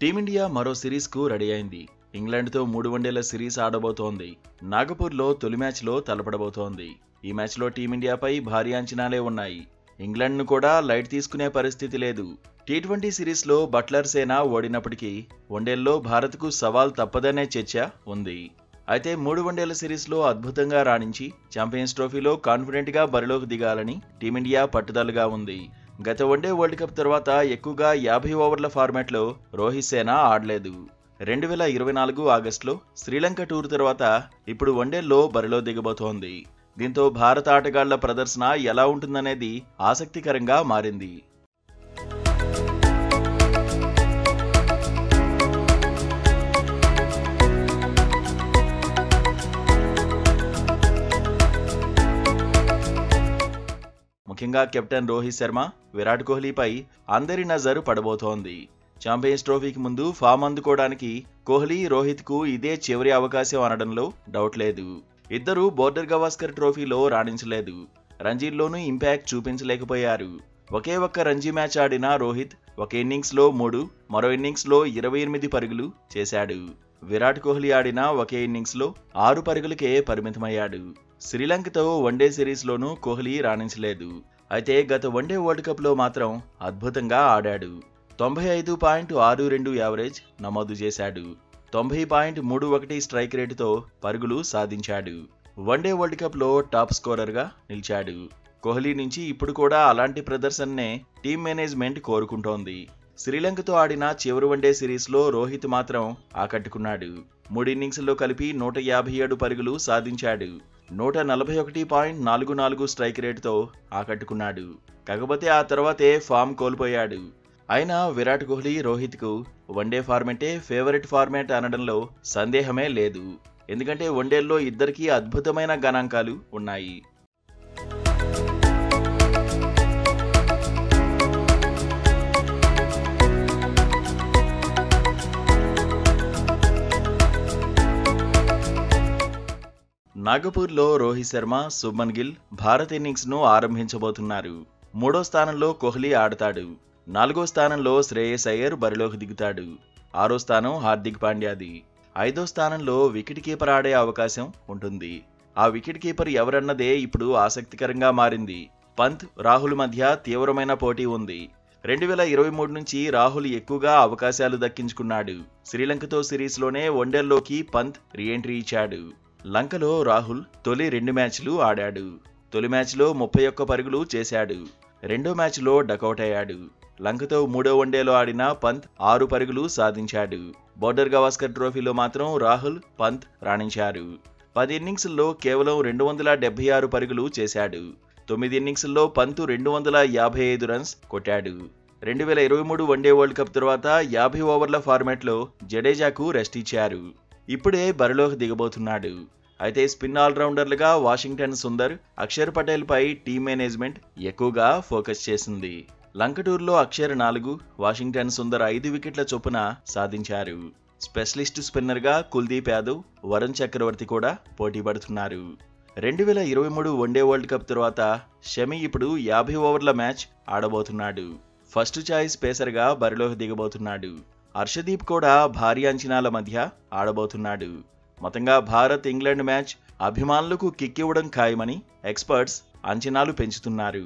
Team India మరో సిరీస్కు ready అయింది. ఇంగ్లాండ్తో 3 వన్డేల సిరీస్ ఆడబోతోంది. నాగపూర్లో తొలి మ్యాచ్లో తలపడబోతోంది. ఈ మ్యాచ్లో టీమిండియాపై భారీ అంచనాలే ఉన్నాయి. ఇంగ్లాండ్ను కూడా లైట్ తీసుకునే పరిస్థితి లేదు. టీ20 సిరీస్లో బట్లర్ సేన ఓడినప్పటికీ వన్డేల్లో భారత్కు సవాల్ తప్పదనే చర్చ ఉంది. అయితే 3 వన్డేల సిరీస్లో అద్భుతంగా రాణించి ఛాంపియన్స్ ట్రోఫీలో కాన్ఫిడెంట్గా బరిలోకి దిగాలని టీమిండియా పట్టుదలగా ఉంది. గత వన్డే వరల్డ్ కప్ తర్వాత ఎక్కువగా 50 ఓవర్ల ఫార్మాట్లో రోహిత్ సేన ఆడలేదు. 2024 ఆగస్టులో శ్రీలంక టూర్ తర్వాత ఇప్పుడు వన్డేల్లో బరిలో దిగబోతోంది. దీంతో భారత ఆటగాళ్ల ప్రదర్శన ఎలా ఉంటుందనేది ఆసక్తికరంగా మారింది. ముఖ్యంగా కెప్టెన్ రోహిత్ శర్మ, విరాట్ కోహ్లీపై అందరి నజరు పడబోతోంది. ఛాంపియన్స్ ట్రోఫీకి ముందు ఫామ్ అందుకోవడానికి కోహ్లీ, రోహిత్కు ఇదే చివరి అవకాశం అనడంలో డౌట్ లేదు. ఇద్దరూ బోర్డర్ గవాస్కర్ ట్రోఫీలో రాణించలేదు. రంజీల్లోనూ ఇంపాక్ట్ చూపించలేకపోయారు. ఒకే ఒక్క రంజీ మ్యాచ్ ఆడిన రోహిత్ ఒక ఇన్నింగ్స్లో 3, మరో ఇన్నింగ్స్లో 28 పరుగులు చేశాడు. విరాట్ కోహ్లీ ఆడిన ఒకే ఇన్నింగ్స్లో 6 పరుగులకే పరిమితమయ్యాడు. శ్రీలంకతో వన్డే సిరీస్లోనూ కోహ్లీ రాణించలేదు. అయితే గత వన్డే వరల్డ్ కప్లో మాత్రం అద్భుతంగా ఆడాడు. 95.62 యావరేజ్ నమోదు చేశాడు. 90.31 స్ట్రైక్ రేటుతో పరుగులు సాధించాడు. వన్డే వరల్డ్ కప్లో టాప్ స్కోరర్గా నిలిచాడు. కోహ్లీ నుంచి ఇప్పుడు కూడా అలాంటి ప్రదర్శననే టీం మేనేజ్మెంట్ కోరుకుంటోంది. శ్రీలంకతో ఆడిన చివరి వన్డే సిరీస్లో రోహిత్ మాత్రం ఆకట్టుకున్నాడు. 3 ఇన్నింగ్స్లో కలిపి 157 పరుగులు సాధించాడు. 141.44 స్ట్రైక్ రేటుతో ఆకట్టుకున్నాడు. కాకపోతే ఆ తర్వాతే ఫామ్ కోల్పోయాడు. అయినా విరాట్ కోహ్లీ, రోహిత్కు వన్డే ఫార్మాటే ఫేవరెట్ ఫార్మాట్ అనడంలో సందేహమే లేదు. ఎందుకంటే వన్డేల్లో ఇద్దరికీ అద్భుతమైన గణాంకాలు ఉన్నాయి. నాగపూర్లో రోహిత్ శర్మ, శుభ్మన్ గిల్ భారత్ ఇన్నింగ్స్ను ఆరంభించబోతున్నారు. 3వ స్థానంలో కోహ్లీ ఆడతాడు. 4వ స్థానంలో శ్రేయస్ అయ్యర్ బరిలోకి దిగుతాడు. 6వ స్థానం హార్దిక్ పాండ్యాది. 5వ స్థానంలో వికెట్ కీపర్ ఆడే అవకాశం ఉంటుంది. ఆ వికెట్ కీపర్ ఎవరన్నదే ఇప్పుడు ఆసక్తికరంగా మారింది. పంత్, రాహుల్ మధ్య తీవ్రమైన పోటీ ఉంది. 2023 నుంచి రాహుల్ ఎక్కువగా అవకాశాలు దక్కించుకున్నాడు. శ్రీలంకతో సిరీస్లోనే వన్డేల్లోకి పంత్ రీఎంట్రీ ఇచ్చాడు. లంకలో రాహుల్ తొలి 2 మ్యాచ్లు ఆడాడు. తొలి మ్యాచ్లో 31 పరుగులు చేశాడు. రెండో మ్యాచ్లో డకౌట్ అయ్యాడు. లంకతో 3వ వన్డేలో ఆడిన పంత్ 6 పరుగులు సాధించాడు. బోర్డర్ గవాస్కర్ ట్రోఫీలో మాత్రం రాహుల్, పంత్ రాణించారు. 10 ఇన్నింగ్స్ల్లో కేవలం 276 పరుగులు చేశాడు. 9 ఇన్నింగ్స్ల్లో పంత్ 255 రన్స్ కొట్టాడు. 2023 వన్డే వరల్డ్ కప్ తర్వాత 50 ఓవర్ల ఫార్మాట్లో జడేజాకు రెస్ట్ ఇచ్చారు. ఇప్పుడే బరిలోకి దిగబోతున్నాడు. అయితే స్పిన్ ఆల్రౌండర్లుగా వాషింగ్టన్ సుందర్, అక్షర్ పటేల్ పై టీం మేనేజ్మెంట్ ఎక్కువగా ఫోకస్ చేసింది. లంక టూర్లో అక్షర్ 4, వాషింగ్టన్ సుందర్ 5 వికెట్ల చొప్పున సాధించారు. స్పెషలిస్ట్ స్పిన్నర్గా కుల్దీప్ యాదవ్, వరుణ్ చక్రవర్తి కూడా పోటీ పడుతున్నారు. 2023 వన్డే వరల్డ్ కప్ తర్వాత షమి ఇప్పుడు 50 ఓవర్ల మ్యాచ్ ఆడబోతున్నాడు. ఫస్ట్ చాయిస్ పేసర్గా బరిలోకి దిగబోతున్నాడు. హర్షదీప్ కూడా భారీ అంచనాల మధ్య ఆడబోతున్నాడు. మొత్తంగా భారత్ ఇంగ్లాండ్ మ్యాచ్ అభిమానులకు కిక్ ఇవ్వడం ఖాయమని ఎక్స్పర్ట్స్ అంచనాలు పెంచుతున్నారు.